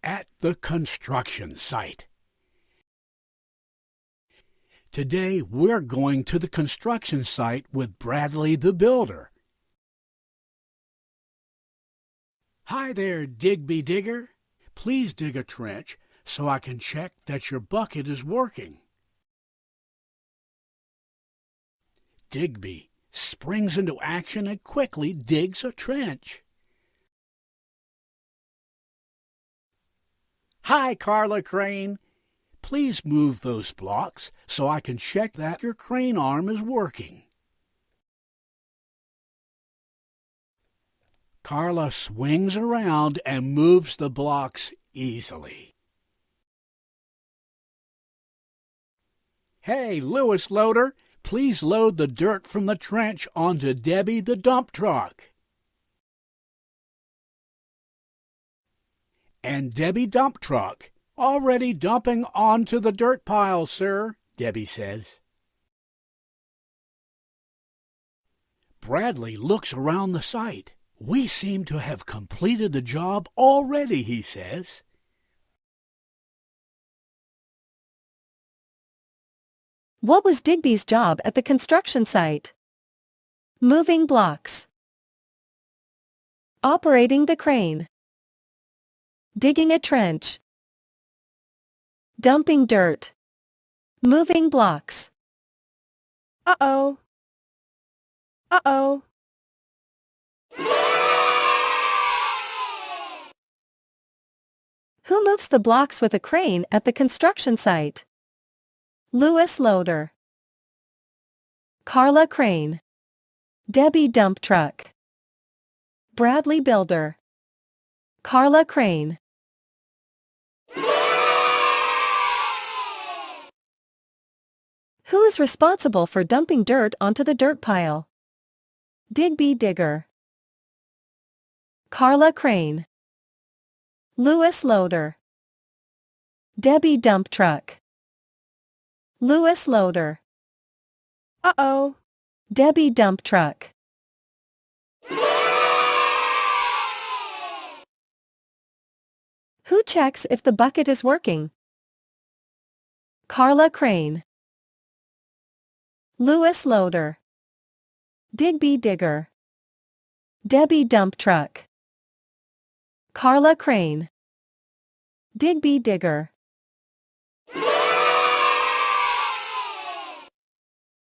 at the construction site. Today we're going to the construction site with Bradley the builder. Hi there, Digby Digger. Please dig a trench so I can check that your bucket is working. Digby springs into action and quickly digs a trench. Hi, Carla Crane. Please move those blocks so I can check that your crane arm is working. Carla swings around and moves the blocks easily. Hey, Lewis Loader, please load the dirt from the trench onto Debbie the dump truck. And Debbie dump truck, already dumping onto the dirt pile, sir, Debbie says. Bradley looks around the site. We seem to have completed the job already, he says. What was Digby's job at the construction site? Moving blocks. Operating the crane. Digging a trench. Dumping dirt. Moving blocks. Uh-oh. Uh-oh. Who moves the blocks with a crane at the construction site? Lewis Loader. Carla Crane. Debbie dump truck. Bradley builder. Carla Crane. Who is responsible for dumping dirt onto the dirt pile? Digby Digger. Carla Crane. Lewis Loader. Debbie dump truck. Lewis Loader. Uh-oh. Debbie dump truck. Who checks if the bucket is working? Carla Crane. Lewis Loader. Digby Digger. Debbie dump truck. Carla Crane. Digby Digger.